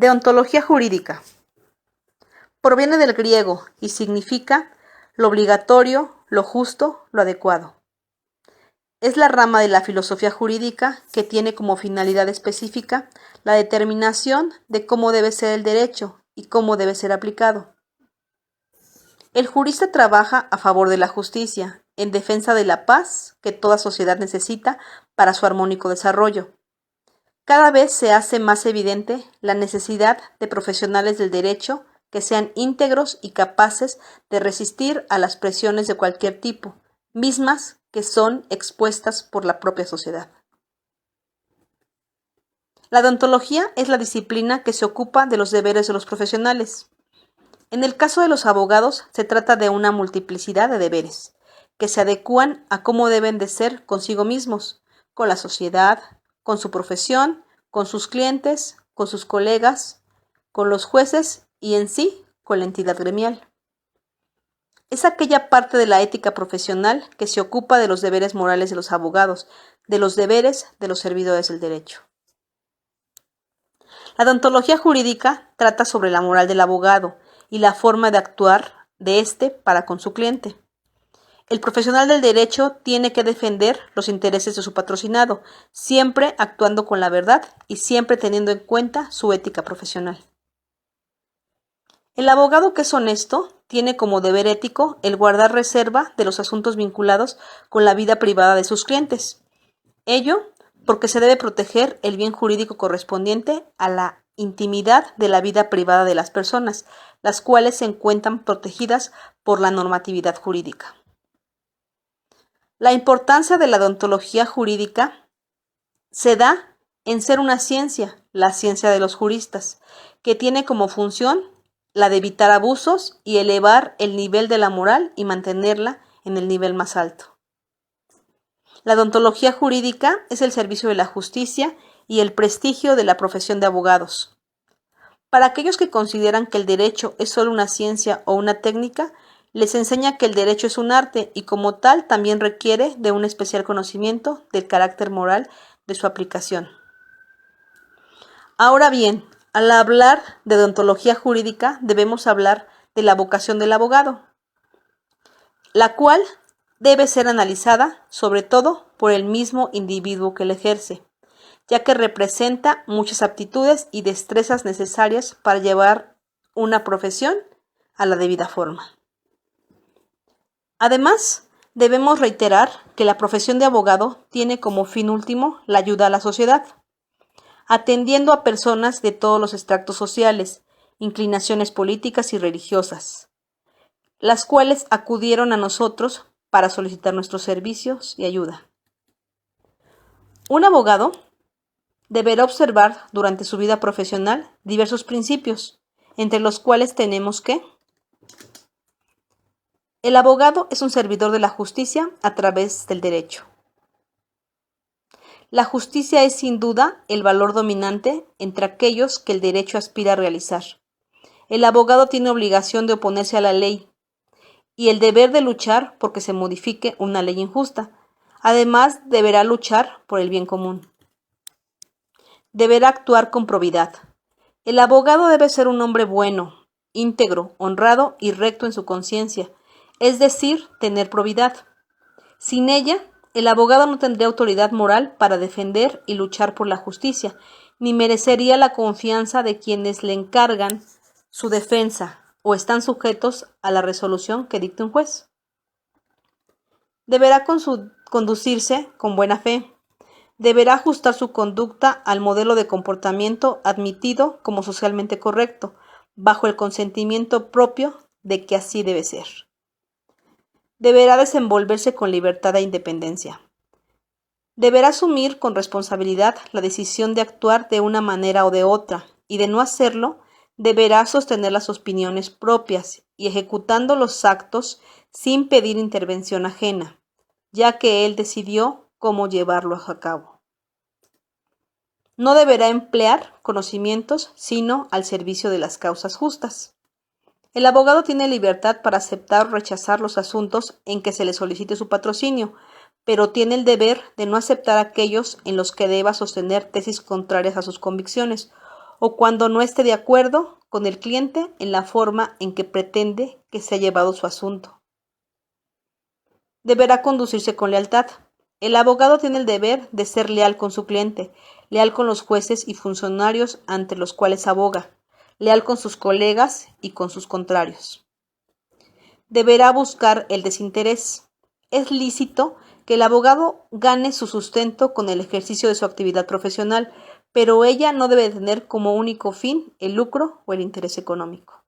Deontología jurídica. Proviene del griego y significa lo obligatorio, lo justo, lo adecuado. Es la rama de la filosofía jurídica que tiene como finalidad específica la determinación de cómo debe ser el derecho y cómo debe ser aplicado. El jurista trabaja a favor de la justicia, en defensa de la paz que toda sociedad necesita para su armónico desarrollo. Cada vez se hace más evidente la necesidad de profesionales del derecho que sean íntegros y capaces de resistir a las presiones de cualquier tipo, mismas que son expuestas por la propia sociedad. La deontología es la disciplina que se ocupa de los deberes de los profesionales. En el caso de los abogados, se trata de una multiplicidad de deberes, que se adecúan a cómo deben de ser consigo mismos, con la sociedad, con su profesión, con sus clientes, con sus colegas, con los jueces y en sí con la entidad gremial. Es aquella parte de la ética profesional que se ocupa de los deberes morales de los abogados, de los deberes de los servidores del derecho. La deontología jurídica trata sobre la moral del abogado y la forma de actuar de éste para con su cliente. El profesional del derecho tiene que defender los intereses de su patrocinado, siempre actuando con la verdad y siempre teniendo en cuenta su ética profesional. El abogado que es honesto tiene como deber ético el guardar reserva de los asuntos vinculados con la vida privada de sus clientes. Ello porque se debe proteger el bien jurídico correspondiente a la intimidad de la vida privada de las personas, las cuales se encuentran protegidas por la normatividad jurídica. La importancia de la deontología jurídica se da en ser una ciencia, la ciencia de los juristas, que tiene como función la de evitar abusos y elevar el nivel de la moral y mantenerla en el nivel más alto. La deontología jurídica es el servicio de la justicia y el prestigio de la profesión de abogados. Para aquellos que consideran que el derecho es solo una ciencia o una técnica, les enseña que el derecho es un arte y como tal también requiere de un especial conocimiento del carácter moral de su aplicación. Ahora bien, al hablar de deontología jurídica debemos hablar de la vocación del abogado, la cual debe ser analizada sobre todo por el mismo individuo que la ejerce, ya que representa muchas aptitudes y destrezas necesarias para llevar una profesión a la debida forma. Además, debemos reiterar que la profesión de abogado tiene como fin último la ayuda a la sociedad, atendiendo a personas de todos los estratos sociales, inclinaciones políticas y religiosas, las cuales acudieron a nosotros para solicitar nuestros servicios y ayuda. Un abogado deberá observar durante su vida profesional diversos principios, entre los cuales tenemos que el abogado es un servidor de la justicia a través del derecho. La justicia es sin duda el valor dominante entre aquellos que el derecho aspira a realizar. El abogado tiene obligación de oponerse a la ley y el deber de luchar porque se modifique una ley injusta. Además, deberá luchar por el bien común. Deberá actuar con probidad. El abogado debe ser un hombre bueno, íntegro, honrado y recto en su conciencia, es decir, tener probidad. Sin ella, el abogado no tendría autoridad moral para defender y luchar por la justicia, ni merecería la confianza de quienes le encargan su defensa o están sujetos a la resolución que dicte un juez. Deberá conducirse con buena fe. Deberá ajustar su conducta al modelo de comportamiento admitido como socialmente correcto, bajo el consentimiento propio de que así debe ser. Deberá desenvolverse con libertad e independencia. Deberá asumir con responsabilidad la decisión de actuar de una manera o de otra, y de no hacerlo, deberá sostener las opiniones propias y ejecutando los actos sin pedir intervención ajena, ya que él decidió cómo llevarlo a cabo. No deberá emplear conocimientos sino al servicio de las causas justas. El abogado tiene libertad para aceptar o rechazar los asuntos en que se le solicite su patrocinio, pero tiene el deber de no aceptar aquellos en los que deba sostener tesis contrarias a sus convicciones o cuando no esté de acuerdo con el cliente en la forma en que pretende que se ha llevado su asunto. Deberá conducirse con lealtad. El abogado tiene el deber de ser leal con su cliente, leal con los jueces y funcionarios ante los cuales aboga, leal con sus colegas y con sus contrarios. Deberá buscar el desinterés. Es lícito que el abogado gane su sustento con el ejercicio de su actividad profesional, pero ella no debe tener como único fin el lucro o el interés económico.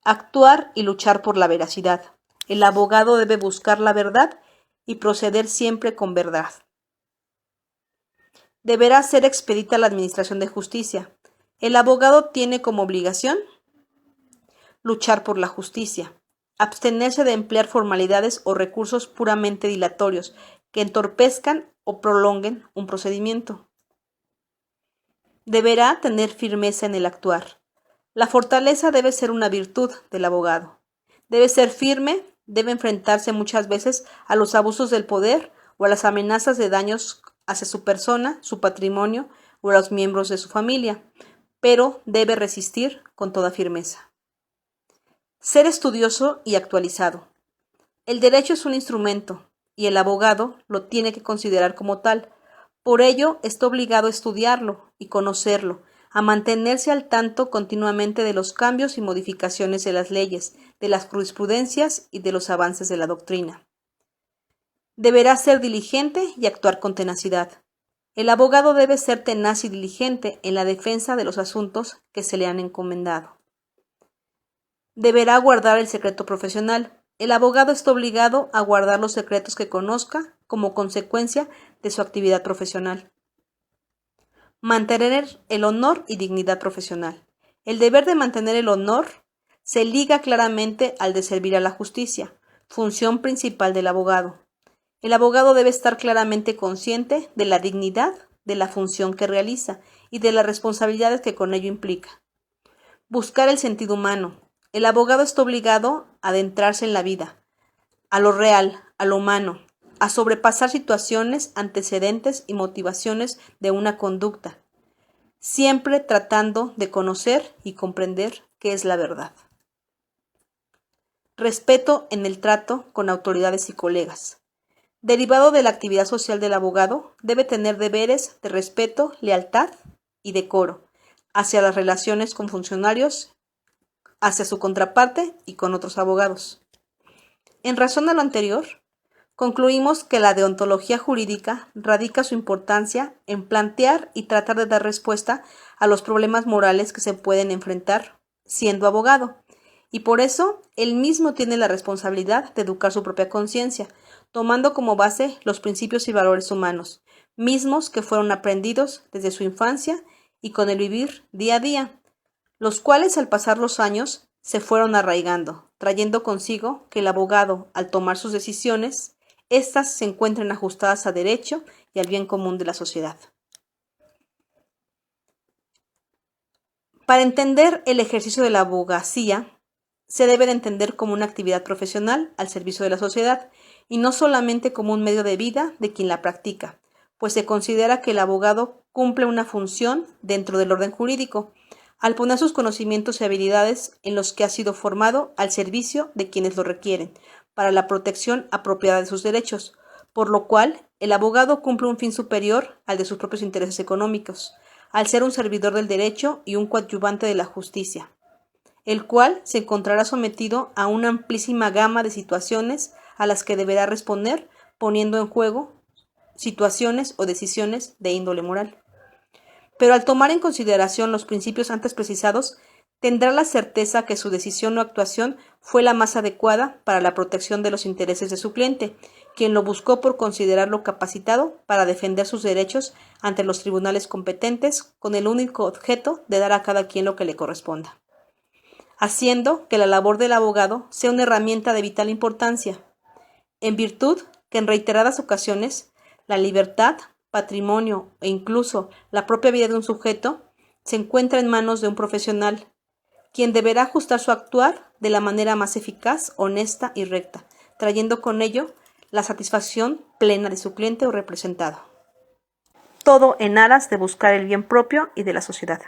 Actuar y luchar por la veracidad. El abogado debe buscar la verdad y proceder siempre con verdad. Deberá ser expedita la administración de justicia. El abogado tiene como obligación luchar por la justicia, abstenerse de emplear formalidades o recursos puramente dilatorios que entorpezcan o prolonguen un procedimiento. Deberá tener firmeza en el actuar. La fortaleza debe ser una virtud del abogado. Debe ser firme, debe enfrentarse muchas veces a los abusos del poder o a las amenazas de daños hacia su persona, su patrimonio o a los miembros de su familia, pero debe resistir con toda firmeza. Ser estudioso y actualizado. El derecho es un instrumento y el abogado lo tiene que considerar como tal. Por ello, está obligado a estudiarlo y conocerlo, a mantenerse al tanto continuamente de los cambios y modificaciones de las leyes, de las jurisprudencias y de los avances de la doctrina. Deberá ser diligente y actuar con tenacidad. El abogado debe ser tenaz y diligente en la defensa de los asuntos que se le han encomendado. Deberá guardar el secreto profesional. El abogado está obligado a guardar los secretos que conozca como consecuencia de su actividad profesional. Mantener el honor y dignidad profesional. El deber de mantener el honor se liga claramente al de servir a la justicia, función principal del abogado. El abogado debe estar claramente consciente de la dignidad de la función que realiza y de las responsabilidades que con ello implica. Buscar el sentido humano. El abogado está obligado a adentrarse en la vida, a lo real, a lo humano, a sobrepasar situaciones, antecedentes y motivaciones de una conducta, siempre tratando de conocer y comprender qué es la verdad. Respeto en el trato con autoridades y colegas. Derivado de la actividad social del abogado, debe tener deberes de respeto, lealtad y decoro hacia las relaciones con funcionarios, hacia su contraparte y con otros abogados. En razón a lo anterior, concluimos que la deontología jurídica radica su importancia en plantear y tratar de dar respuesta a los problemas morales que se pueden enfrentar siendo abogado, y por eso él mismo tiene la responsabilidad de educar su propia conciencia, tomando como base los principios y valores humanos, mismos que fueron aprendidos desde su infancia y con el vivir día a día, los cuales al pasar los años se fueron arraigando, trayendo consigo que el abogado, al tomar sus decisiones, éstas se encuentren ajustadas a derecho y al bien común de la sociedad. Para entender el ejercicio de la abogacía, se debe de entender como una actividad profesional al servicio de la sociedad y no solamente como un medio de vida de quien la practica, pues se considera que el abogado cumple una función dentro del orden jurídico, al poner sus conocimientos y habilidades en los que ha sido formado al servicio de quienes lo requieren, para la protección apropiada de sus derechos, por lo cual el abogado cumple un fin superior al de sus propios intereses económicos, al ser un servidor del derecho y un coadyuvante de la justicia, el cual se encontrará sometido a una amplísima gama de situaciones a las que deberá responder poniendo en juego situaciones o decisiones de índole moral. Pero al tomar en consideración los principios antes precisados, tendrá la certeza que su decisión o actuación fue la más adecuada para la protección de los intereses de su cliente, quien lo buscó por considerarlo capacitado para defender sus derechos ante los tribunales competentes con el único objeto de dar a cada quien lo que le corresponda, haciendo que la labor del abogado sea una herramienta de vital importancia, en virtud que en reiteradas ocasiones la libertad, patrimonio e incluso la propia vida de un sujeto se encuentra en manos de un profesional, quien deberá ajustar su actuar de la manera más eficaz, honesta y recta, trayendo con ello la satisfacción plena de su cliente o representado. todo en aras de buscar el bien propio y de la sociedad.